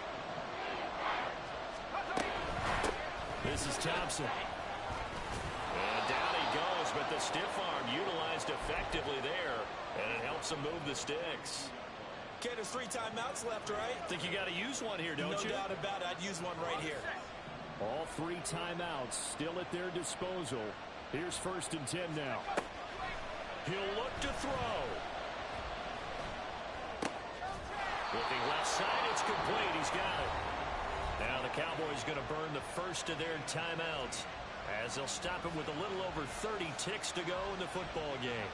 This is Thompson. And down he goes, but the stiff arm utilized effectively there, and it helps him move the sticks. Okay, there's 3 timeouts left, right? Think you got to use one here, don't you? No doubt about it. I'd use one right here. All 3 timeouts still at their disposal. Here's 1st and 10 now. He'll look to throw. Looking left side, it's complete. He's got it. Now the Cowboys going to burn the first of their timeouts as they'll stop it with a little over 30 ticks to go in the football game.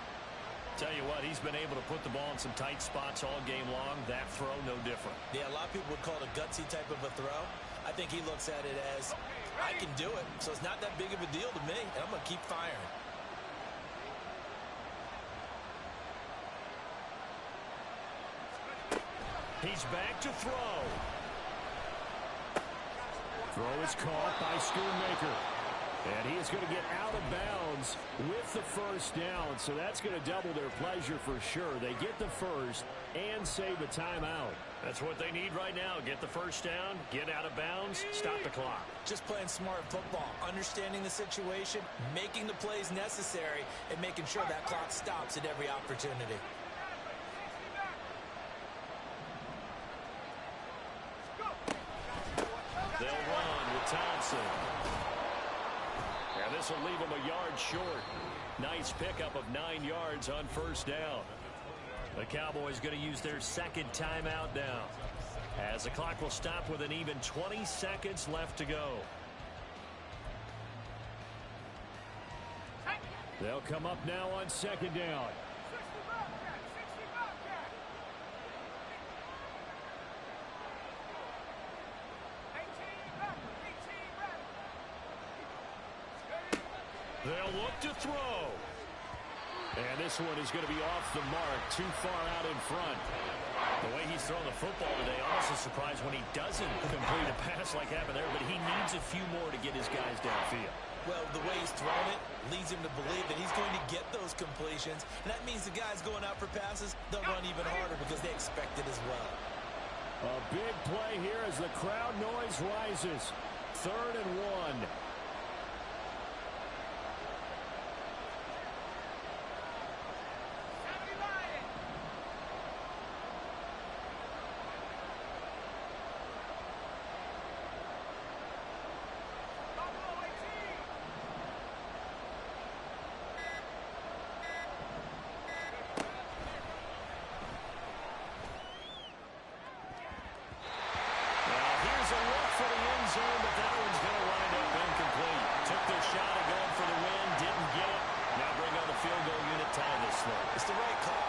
Tell you what, he's been able to put the ball in some tight spots all game long. That throw, no different. Yeah, a lot of people would call it a gutsy type of a throw. I think he looks at it as, I can do it, so it's not that big of a deal to me, and I'm going to keep firing. He's back to throw. Throw is caught by Schoonmaker. And he is going to get out of bounds with the first down. So that's going to double their pleasure for sure. They get the first and save a timeout. That's what they need right now. Get the first down, get out of bounds, stop the clock. Just playing smart football, understanding the situation, making the plays necessary, and making sure that clock stops at every opportunity. They'll run with Thompson. And this will leave him a yard short. Nice pickup of 9 yards on first down. The Cowboys going to use their 2nd timeout now, as the clock will stop with an even 20 seconds left to go. They'll come up now on 2nd down. They'll look to throw. And this one is going to be off the mark, too far out in front. The way he's throwing the football today, almost a surprise when he doesn't complete a pass like happened there, but he needs a few more to get his guys downfield. Well, the way he's thrown it leads him to believe that he's going to get those completions. And that means the guys going out for passes, they'll run even harder because they expect it as well. A big play here as the crowd noise rises. 3rd and 1. It's the right call.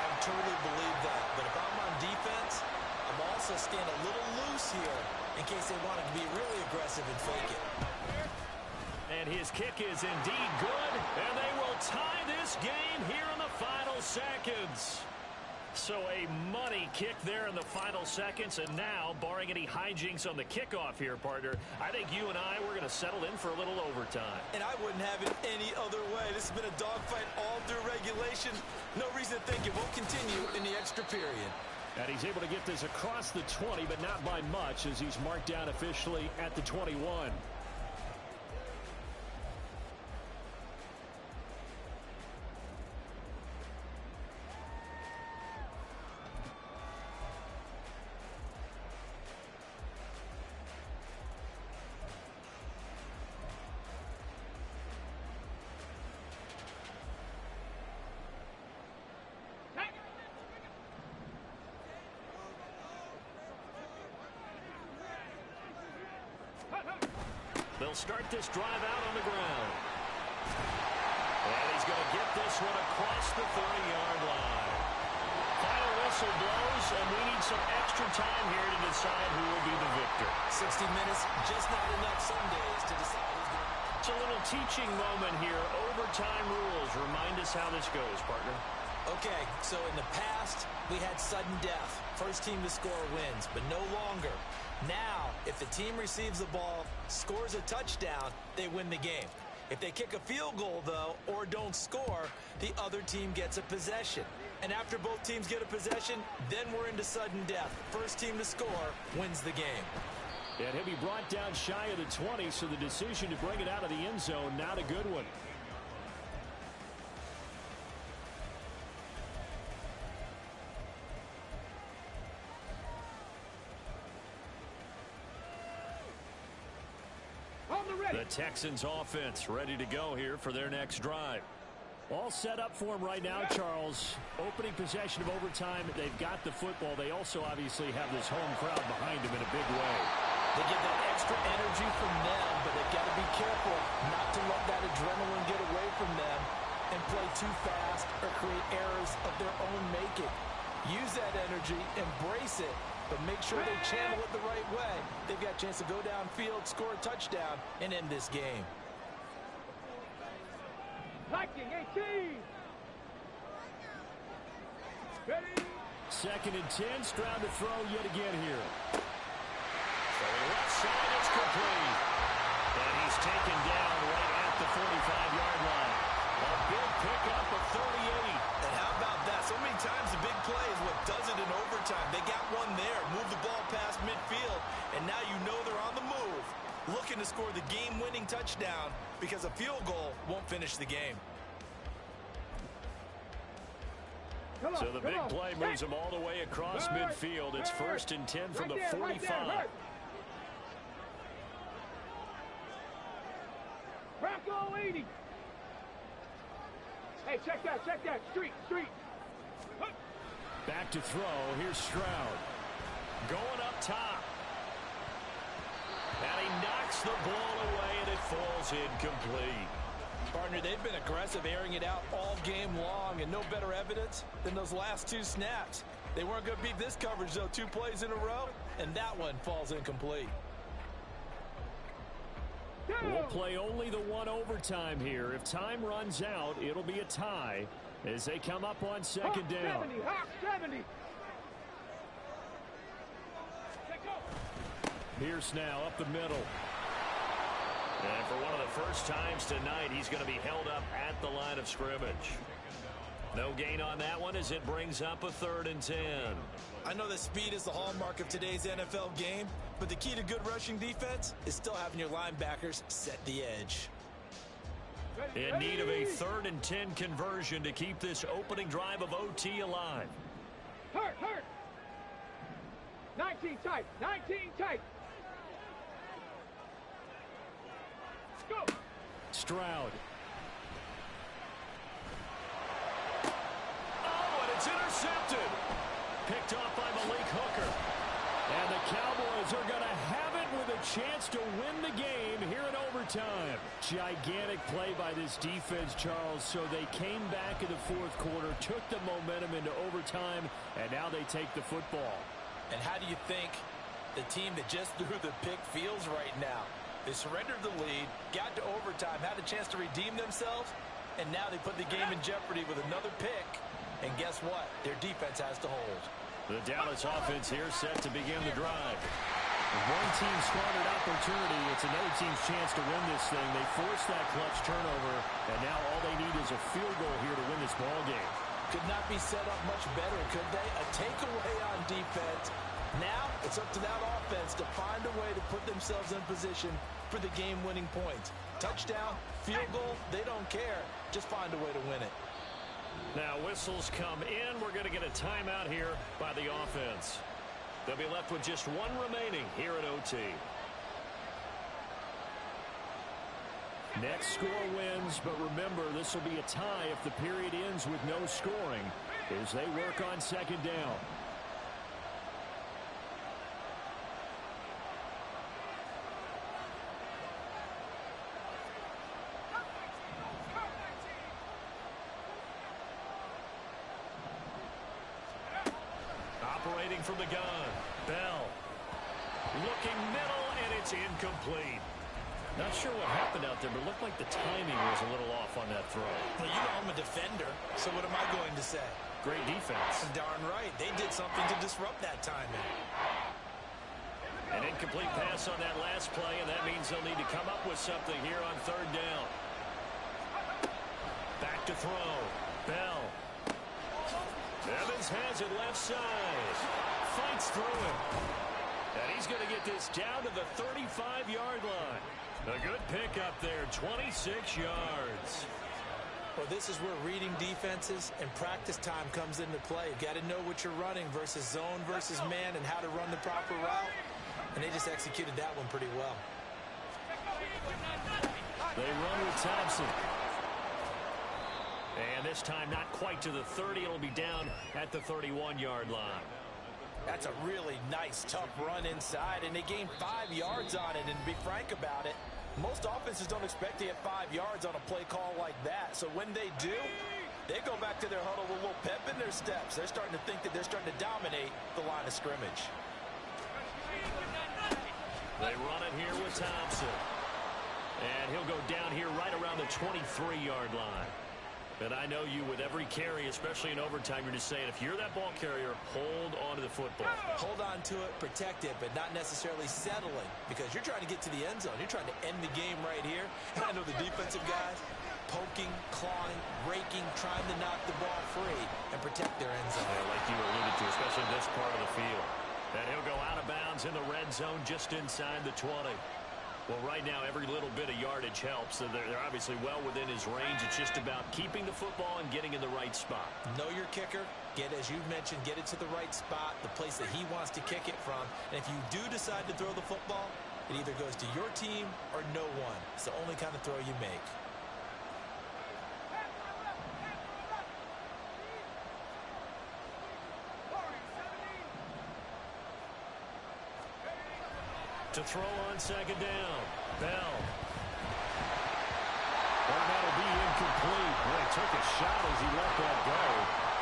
I totally believe that. But if I'm on defense, I'm also staying a little loose here in case they want to be really aggressive and fake it. And his kick is indeed good, and they will tie this game here in the final seconds. So a money kick there in the final seconds, and now, barring any hijinks on the kickoff here, partner, I think you and I, we're going to settle in for a little overtime. And I wouldn't have it any other way. This has been a dogfight all through regulation. No reason to think it won't continue in the extra period. And he's able to get this across the 20, but not by much, as he's marked down officially at the 21. They'll start this drive out on the ground. And he's going to get this one across the 30-yard line. Final whistle blows, and we need some extra time here to decide who will be the victor. 60 minutes, just not enough some days to decide who's going to... It's a little teaching moment here. Overtime rules. Remind us how this goes, partner. Okay, so in the past, we had sudden death. First team to score wins, but no longer. Now, if the team receives the ball, scores a touchdown, they win the game. If they kick a field goal, though, or don't score, the other team gets a possession. And after both teams get a possession, then we're into sudden death. First team to score wins the game. And he'll be brought down shy of the 20, so the decision to bring it out of the end zone, not a good one. The Texans offense ready to go here for their next drive. All set up for them right now, Charles. Opening possession of overtime. They've got the football. They also obviously have this home crowd behind them in a big way. They get that extra energy from them, but they've got to be careful not to let that adrenaline get away from them and play too fast or create errors of their own making. Use that energy, embrace it, but make sure they channel it the right way. They've got a chance to go downfield, score a touchdown, and end this game. Hiking 18. Ready? 2nd and 10. Stroud to throw yet again here. So left side, it's complete. And he's taken down right at the 45-yard line. A big pickup of 38. And how about that? So many times the big play is what does it in overtime. They got one there, move the ball past midfield, and now you know they're on the move, looking to score the game-winning touchdown because a field goal won't finish the game. So the big play moves them all the way across midfield. It's 1st and 10 from the 45. Bronco 80. Hey, check that. Street. Back to throw. Here's Stroud. Going up top. And he knocks the ball away, and it falls incomplete. Partner, they've been aggressive, airing it out all game long, and no better evidence than those last 2 snaps. They weren't going to beat this coverage, though. 2 plays in a row, and that one falls incomplete. We'll play only the one overtime here. If time runs out, it'll be a tie as they come up on 2nd down. 70. Pierce now up the middle. And for one of the first times tonight, he's going to be held up at the line of scrimmage. No gain on that one as it brings up a 3rd and 10. I know that speed is the hallmark of today's NFL game, but the key to good rushing defense is still having your linebackers set the edge. In need of a 3rd and 10 conversion to keep this opening drive of OT alive. Hurt. 19 tight. Go. Stroud. Oh, and it's intercepted. Picked off by Malik Hooker. And the Cowboys are going to have it with a chance to win the game here in overtime. Gigantic play by this defense, Charles. So they came back in the fourth quarter, took the momentum into overtime, and now they take the football. And how do you think the team that just threw the pick feels right now? They surrendered the lead, got to overtime, had a chance to redeem themselves, and now they put the game in jeopardy with another pick. And guess what? Their defense has to hold. The Dallas offense here set to begin the drive. With one team squandered opportunity, it's another team's chance to win this thing. They forced that clutch turnover, and now all they need is a field goal here to win this ball game. Could not be set up much better, could they? A takeaway on defense. Now it's up to that offense to find a way to put themselves in position for the game-winning points. Touchdown, field goal, they don't care. Just find a way to win it. Now whistles come in. We're going to get a timeout here by the offense. They'll be left with just one remaining here at OT. Next score wins, but remember, this will be a tie if the period ends with no scoring as they work on second down. Operating from the gun, Bell. Looking middle, and it's incomplete. Not sure what happened out there, but it looked like the timing was a little off on that throw. Well, you know I'm a defender, so what am I going to say? Great defense. Darn right. They did something to disrupt that timing. An incomplete pass on that last play, and that means they'll need to come up with something here on third down. Back to throw. Bell. Evans has it left side. Fights through him. And he's going to get this down to the 35-yard line. A good pick up there, 26 yards. Well, this is where reading defenses and practice time comes into play. You've got to know what you're running versus zone versus man and how to run the proper route. And they just executed that one pretty well. They run with Thompson. And this time not quite to the 30. It'll be down at the 31-yard line. That's a really nice, tough run inside, and they gained 5 yards on it. And to be frank about it, most offenses don't expect to get 5 yards on a play call like that. So when they do, they go back to their huddle with a little pep in their steps. They're starting to think that they're starting to dominate the line of scrimmage. They run it here with Thompson. And he'll go down here right around the 23-yard line. And I know you, with every carry, especially in overtime, you're just saying, if you're that ball carrier, hold on to the football. Hold on to it, protect it, but not necessarily settling, because you're trying to get to the end zone. You're trying to end the game right here. And I know the defensive guys poking, clawing, raking, trying to knock the ball free and protect their end zone. Yeah, like you alluded to, especially this part of the field. And he'll go out of bounds in the red zone just inside the 20. Well, right now, every little bit of yardage helps. So they're obviously well within his range. It's just about keeping the football and getting in the right spot. Know your kicker. As you mentioned, get it to the right spot, the place that he wants to kick it from. And if you do decide to throw the football, it either goes to your team or no one. It's the only kind of throw you make. To throw on second down. Bell. Well, that'll be incomplete. Boy, took a shot as he let that go.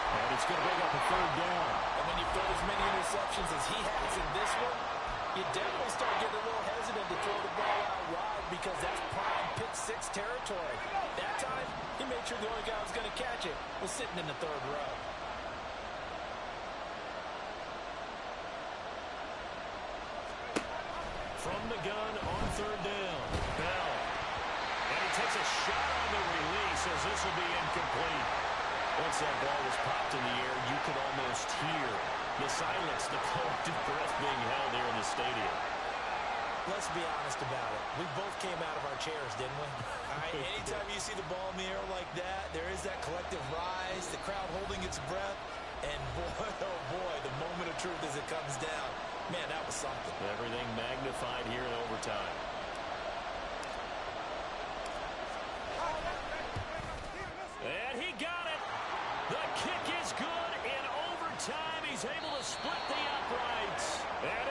And it's going to bring up a third down. And when you throw as many interceptions as he has in this one, you definitely start getting a little hesitant to throw the ball out wide because that's prime pick six territory. That time, he made sure the only guy who was going to catch it was sitting in the third row. From the gun on third down. Bell. And he takes a shot on the release as this will be incomplete. Once that ball was popped in the air, you could almost hear the silence, the collective breath being held here in the stadium. Let's be honest about it. We both came out of our chairs, didn't we? All right, anytime you see the ball in the air like that, there is that collective rise, the crowd holding its breath, and boy, oh boy, the moment of truth as it comes down. Man, that was something. Everything magnified here in overtime. And he got it. The kick is good in overtime. He's able to split